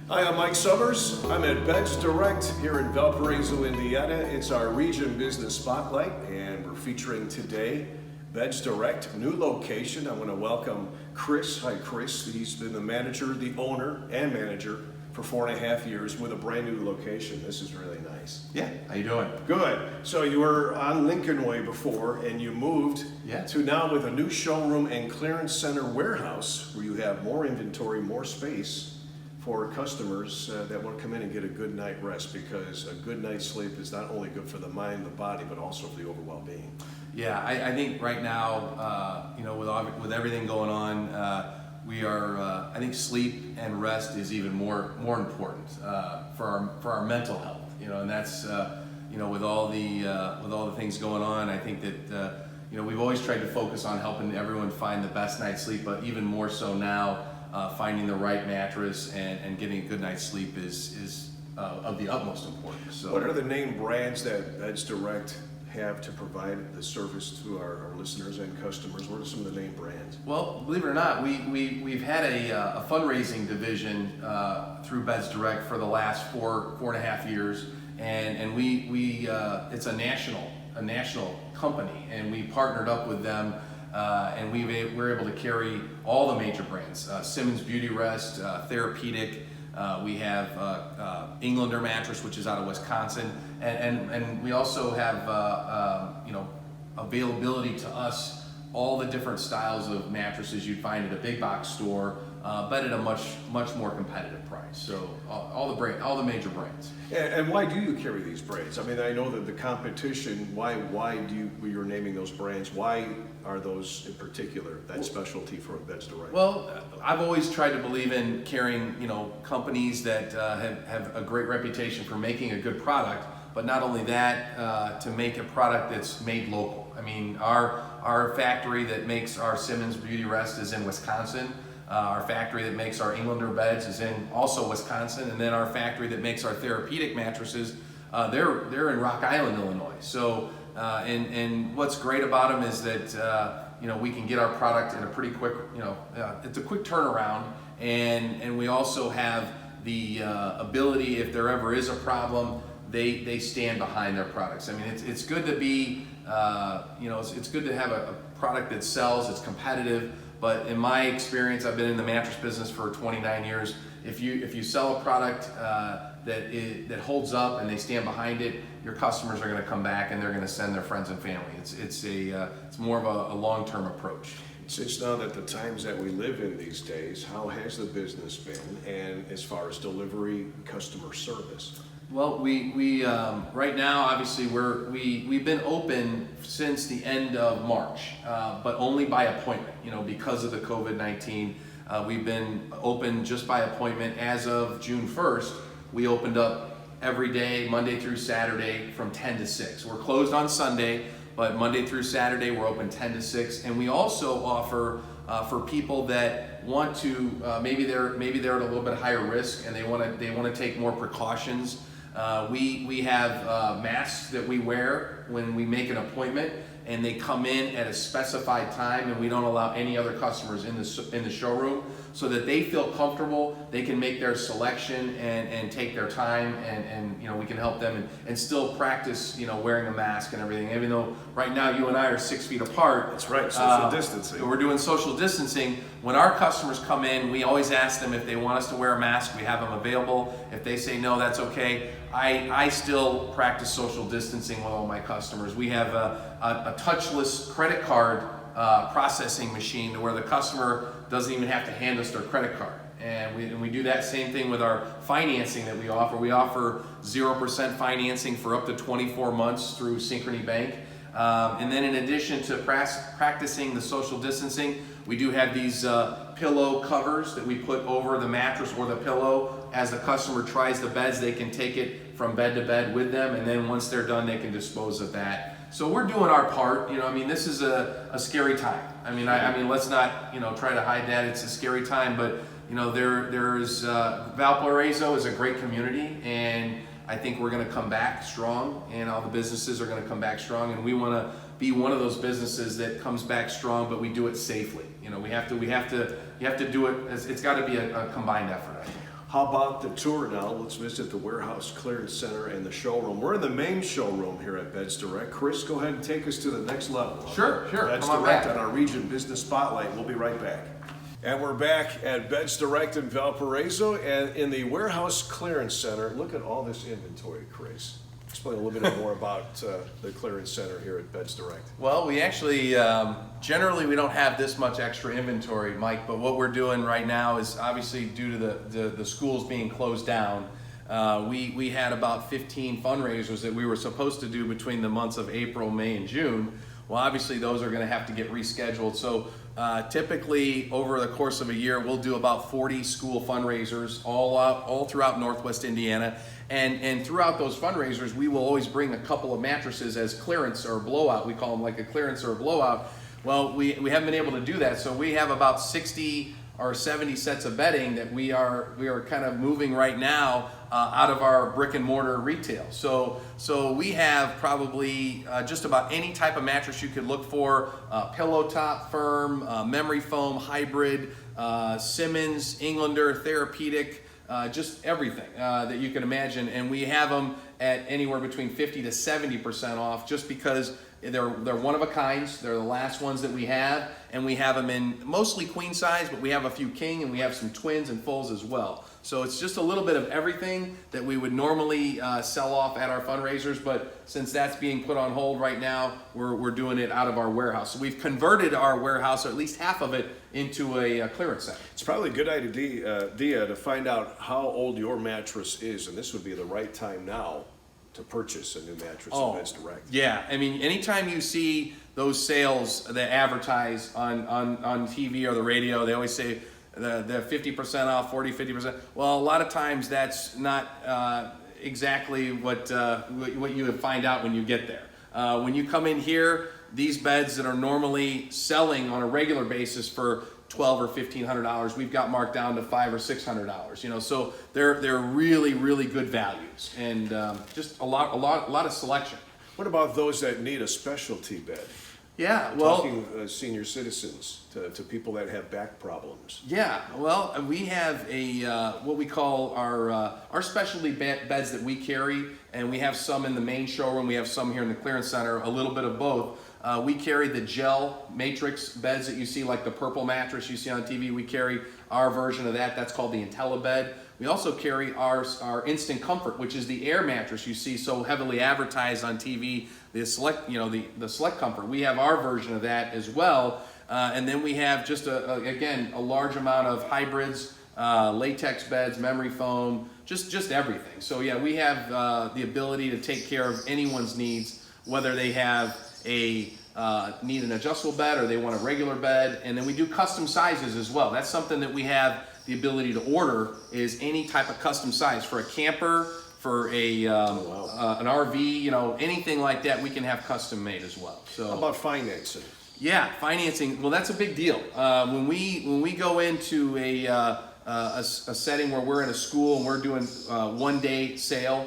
Hi, I'm Mike Summers. I'm at Beddzz Direct here in Valparaiso, Indiana. It's our Region Business Spotlight, and we're featuring today Beddzz Direct, new location. I want to welcome Chris. Hi, Chris. He's been the manager, the owner, and manager for 4.5 years with a brand new location. This is really nice. Yeah, how you doing? Good. So you were on Lincoln Way before, and you moved to now with a new showroom and clearance center warehouse where you have more inventory, more space for customers that want to come in and get a good night rest, because a good night's sleep is not only good for the mind, the body, but also for the overall being. Yeah, I think right now, with everything going on, we are. I think sleep and rest is even more important for our mental health. And that's with all the things going on. I think that we've always tried to focus on helping everyone find the best night's sleep, but even more so now. Finding the right mattress and getting a good night's sleep is of the utmost importance. So, what are the name brands that Beddzz Direct have to provide the service to our listeners and customers? What are some of the name brands? Well, believe it or not, we've had a fundraising division through Beddzz Direct for the last 4.5 years, and we it's a national company, and we partnered up with them. And we're able to carry all the major brands, Simmons Beauty Rest, Therapeutic. We have Englander Mattress, which is out of Wisconsin, and we also have availability to us all the different styles of mattresses you'd find at a big box store, but at a much more competitive price. So all the major brands. And why do you carry these brands? I mean, I know that the competition. Why you're naming those brands? Why are those in particular that specialty for Beddzz Direct? Well, I've always tried to believe in carrying companies that have a great reputation for making a good product, but not only that, to make a product that's made local. I mean, our factory that makes our Simmons Beauty Rest is in Wisconsin. Our factory that makes our Englander beds is in also Wisconsin, and then our factory that makes our Therapeutic mattresses, they're in Rock Island, Illinois. So, and what's great about them is that we can get our product in a pretty quick, it's a quick turnaround, and we also have the ability, if there ever is a problem, they stand behind their products. I mean, it's good to be, it's good to have a product that sells, it's competitive. But in my experience, I've been in the mattress business for 29 years. If you sell a product that holds up and they stand behind it, your customers are going to come back and they're going to send their friends and family. It's more of a long-term approach. Since now that the times that we live in these days, how has the business been, and as far as delivery, customer service? Well, we right now, obviously, we've been open since the end of March, but only by appointment. Because of the COVID-19, we've been open just by appointment. As of June 1st, we opened up every day, Monday through Saturday, from 10 to 6. We're closed on Sunday, but Monday through Saturday we're open 10 to 6. And we also offer for people that want to maybe they're at a little bit higher risk and they want to take more precautions. We have masks that we wear when we make an appointment, and they come in at a specified time, and we don't allow any other customers in the showroom, so that they feel comfortable. They can make their selection and take their time, and we can help them and still practice wearing a mask and everything. Even though right now you and I are 6 feet apart. That's right, social distancing. We're doing social distancing. When our customers come in, we always ask them if they want us to wear a mask. We have them available. If they say no, that's okay. I still practice social distancing with all my customers. We have a touchless credit card processing machine to where the customer doesn't even have to hand us their credit card. And we do that same thing with our financing that we offer. We offer 0% financing for up to 24 months through Synchrony Bank. And then in addition to practicing the social distancing, we do have these pillow covers that we put over the mattress or the pillow. As the customer tries the beds, they can take it from bed to bed with them, and then once they're done, they can dispose of that. So we're doing our part. This is a scary time. I mean, let's not try to hide that. It's a scary time, but there's Valparaiso is a great community, and I think we're going to come back strong, and all the businesses are going to come back strong, and we want to be one of those businesses that comes back strong, but we do it safely. You have to do it. It's got to be a combined effort, I think. How about the tour now? Let's visit the warehouse clearance center and the showroom. We're in the main showroom here at Beddzz Direct. Chris, go ahead and take us to the next level. Sure. Beddzz Come on Direct back. on our Region Business Spotlight. We'll be right back. And we're back at Beddzz Direct in Valparaiso and in the warehouse clearance center. Look at all this inventory, Chris. Explain a little bit more about the clearance center here at Beddzz Direct. Well, we actually, generally we don't have this much extra inventory, Mike, but what we're doing right now is obviously due to the schools being closed down, we had about 15 fundraisers that we were supposed to do between the months of April, May, and June. Well, obviously those are gonna have to get rescheduled. So typically over the course of a year, we'll do about 40 school fundraisers all throughout Northwest Indiana. And throughout those fundraisers, we will always bring a couple of mattresses as clearance or blowout. We call them like a clearance or a blowout. Well, we haven't been able to do that. So we have about 60 or 70 sets of bedding that we are kind of moving right now out of our brick and mortar retail. So we have probably just about any type of mattress you could look for, pillow top, firm, memory foam, hybrid, Simmons, Englander, therapeutic, just everything that you can imagine. And we have them at anywhere between 50 to 70% off just because they're one of a kinds. They're the last ones that we have, and we have them in mostly queen size, but we have a few king and we have some twins and fulls as well. So it's just a little bit of everything that we would normally sell off at our fundraisers, but since that's being put on hold right now, we're doing it out of our warehouse. So we've converted our warehouse, or at least half of it, into a clearance center. It's probably a good idea to find out how old your mattress is, and this would be the right time now to purchase a new mattress at Beddzz Direct. Yeah, I mean, anytime you see those sales that advertise on TV or the radio, they always say the 50% off, 40, 50%. Well, a lot of times that's not exactly what you would find out when you get there. When you come in here, these beds that are normally selling on a regular basis for $1,200 or $1,500, we've got marked down to $500 or $600. You know, so they're really good values, and just a lot of selection. What about those that need a specialty bed? Yeah, well, Talking senior citizens to people that have back problems. yeah, well, we have a what we call our specialty beds that we carry, and we have some in the main showroom. We have some here in the clearance center, a little bit of both. We carry the gel matrix beds that you see, like the purple mattress you see on TV. We carry our version of that. That's called the IntelliBed. We also carry our Instant Comfort, which is the air mattress you see so heavily advertised on TV. The Select, the Select Comfort. We have our version of that as well. And then we have just again a large amount of hybrids, latex beds, memory foam, just everything. So yeah, we have the ability to take care of anyone's needs, whether they have need an adjustable bed or they want a regular bed. And then we do custom sizes as well. That's something that we have the ability to order, is any type of custom size for a camper, for an RV, anything like that. We can have custom made as well. So how about financing? Yeah, financing. Well, that's a big deal. When we go into a setting where we're in a school and we're doing one-day sale,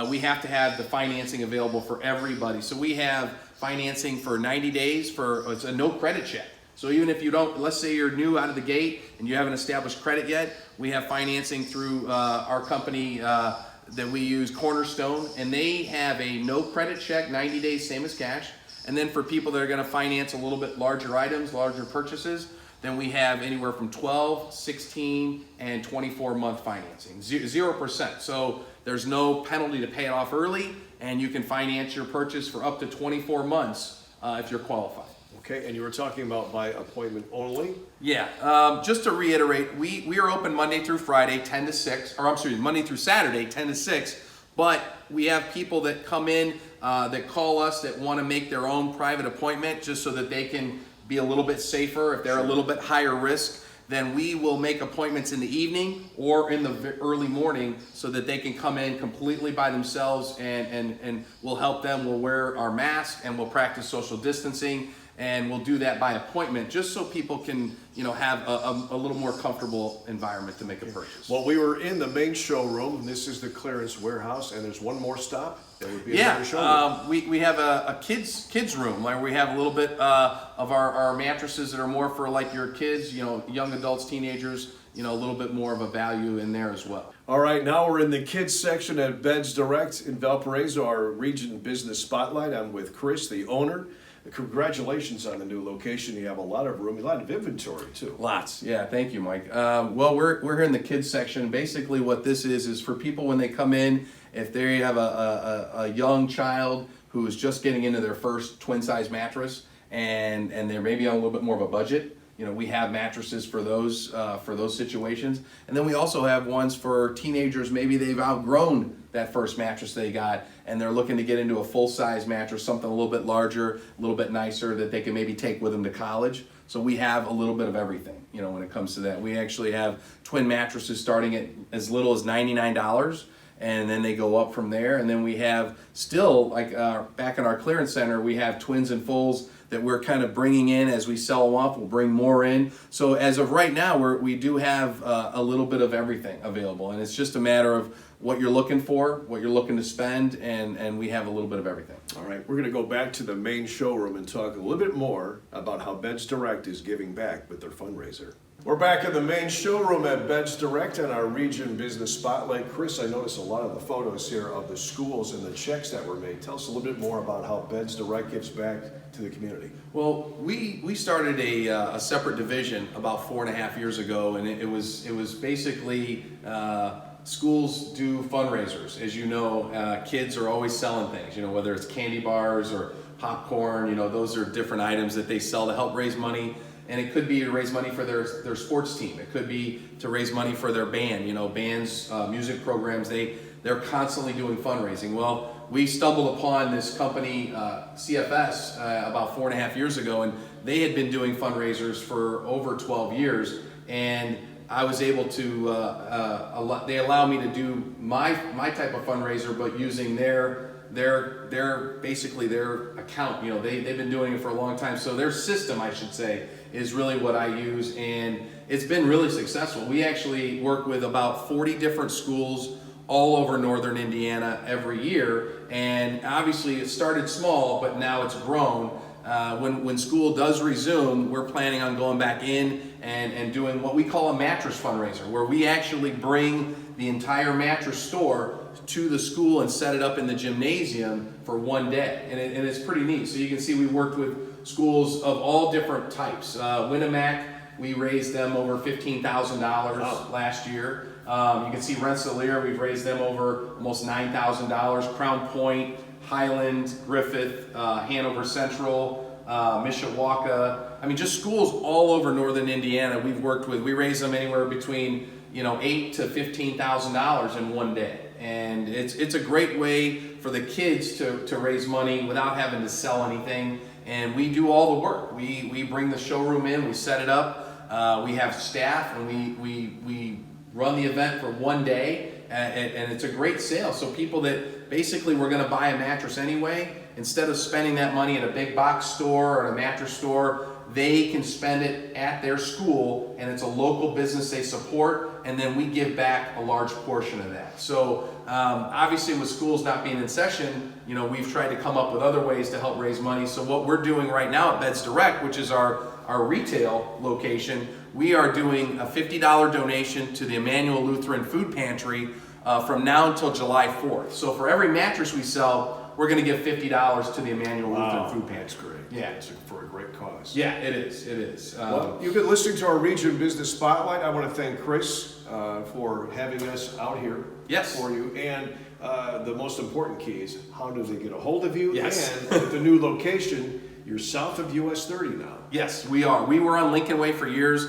we have to have the financing available for everybody. So we have financing for 90 days it's a no credit check. So even if you don't, let's say you're new out of the gate and you haven't established credit yet, we have financing through our company that we use, Cornerstone, and they have a no credit check, 90 days, same as cash. And then for people that are going to finance a little bit larger items, larger purchases, then we have anywhere from 12, 16, and 24-month financing, 0%. So there's no penalty to pay it off early, and you can finance your purchase for up to 24 months if you're qualified. Okay, and you were talking about by appointment only? Yeah, just to reiterate, we are open Monday through Friday, 10 to 6, or I'm sorry, Monday through Saturday, 10 to 6, but we have people that come in, that call us, that want to make their own private appointment just so that they can be a little bit safer. If they're a little bit higher risk, then we will make appointments in the evening or in the early morning so that they can come in completely by themselves, and we'll help them. We'll wear our mask and we'll practice social distancing, and we'll do that by appointment just so people can have a little more comfortable environment to make a purchase. Well, we were in the main showroom. This is the clearance warehouse, and there's one more stop. That would be another showroom. We have a kids room where we have a little bit of our mattresses that are more for like your kids, young adults, teenagers, a little bit more of a value in there as well. All right, now we're in the kids section at Beddzz Direct in Valparaiso, our region business spotlight. I'm with Chris, the owner. Congratulations on the new location. You have a lot of room, a lot of inventory too. Lots, yeah. Thank you, Mike. Well, we're here in the kids section. Basically, what this is for people when they come in. If they have a young child who is just getting into their first twin size mattress and they're maybe on a little bit more of a budget, we have mattresses for those situations. And then we also have ones for teenagers. Maybe they've outgrown that first mattress they got and they're looking to get into a full size mattress, something a little bit larger, a little bit nicer that they can maybe take with them to college. So we have a little bit of everything, when it comes to that. We actually have twin mattresses starting at as little as $99. And then they go up from there. And then we have still, back in our clearance center, we have twins and fulls that we're kind of bringing in as we sell them off. We'll bring more in. So as of right now, we do have a little bit of everything available. And it's just a matter of what you're looking for, what you're looking to spend, and we have a little bit of everything. All right, we're going to go back to the main showroom and talk a little bit more about how Beddzz Direct is giving back with their fundraiser. We're back in the main showroom at Beddzz Direct on our region business spotlight. Chris, I noticed a lot of the photos here of the schools and the checks that were made. Tell us a little bit more about how Beddzz Direct gives back to the community. Well, we started a separate division about 4.5 years ago, and it was basically schools do fundraisers. As you know, kids are always selling things. Whether it's candy bars or popcorn. Those are different items that they sell to help raise money. And it could be to raise money for their sports team. It could be to raise money for their band. Bands, music programs, they're constantly doing fundraising. Well, we stumbled upon this company, CFS, about 4.5 years ago, and they had been doing fundraisers for over 12 years. And I was able to, they allowed me to do my type of fundraiser, but using their basically their account. They've been doing it for a long time. So their system, I should say, is really what I use, and it's been really successful. We actually work with about 40 different schools all over northern Indiana every year, and obviously it started small, but now it's grown. When school does resume, we're planning on going back in and doing what we call a mattress fundraiser, where we actually bring the entire mattress store to the school and set it up in the gymnasium for one day, and it's pretty neat. So you can see we worked with schools of all different types. Winnemac, we raised them over $15,000 last year. You can see Rensselaer, we've raised them over almost $9,000. Crown Point, Highland, Griffith, Hanover Central, Mishawaka. Just schools all over northern Indiana we've worked with. We raise them anywhere between $8,000 to $15,000 in one day. And it's a great way for the kids to raise money without having to sell anything. And we do all the work. We bring the showroom in, we set it up, we have staff, and we run the event for one day, and it's a great sale. So people that basically were going to buy a mattress anyway, instead of spending that money at a big box store or a mattress store, they can spend it at their school, and it's a local business they support, and then we give back a large portion of that. So obviously with schools not being in session, we've tried to come up with other ways to help raise money. So what we're doing right now at Beddzz Direct, which is our retail location, we are doing a $50 donation to the Emmanuel Lutheran Food Pantry from now until July 4th. So for every mattress we sell, we're going to give $50 to the Emmanuel Lutheran Food Pantry. That's great. Yeah. It's for a great cause. Yeah, it is. Well, you've been listening to our Region Business Spotlight. I want to thank Chris for having us out here for you. And the most important key is, how do they get a hold of you? Yes. And with the new location, you're south of US 30 now. Yes, we are. We were on Lincoln Way for years.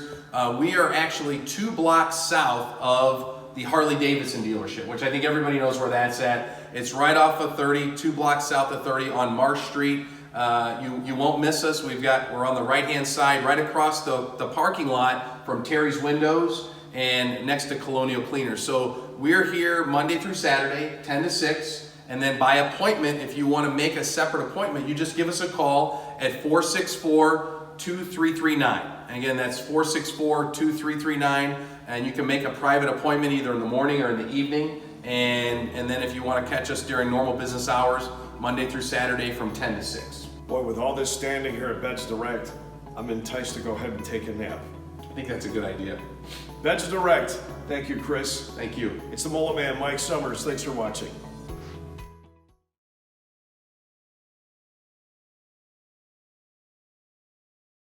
We are actually 2 blocks south of the Harley Davidson dealership, which I think everybody knows where that's at. It's right off of 30, 2 blocks south of 30 on Marsh Street. You won't miss us. We're on the right-hand side, right across the parking lot from Terry's Windows and next to Colonial Cleaners. So we're here Monday through Saturday, 10 to 6. And then by appointment, if you want to make a separate appointment, you just give us a call at 464-2339. And again, that's 464-2339. And you can make a private appointment either in the morning or in the evening. And then if you want to catch us during normal business hours, Monday through Saturday from 10 to 6. Boy, with all this standing here at Beddzz Direct, I'm enticed to go ahead and take a nap. I think that's a good idea. Beddzz Direct. Thank you, Chris. Thank you. It's the Mullet Man, Mike Summers. Thanks for watching.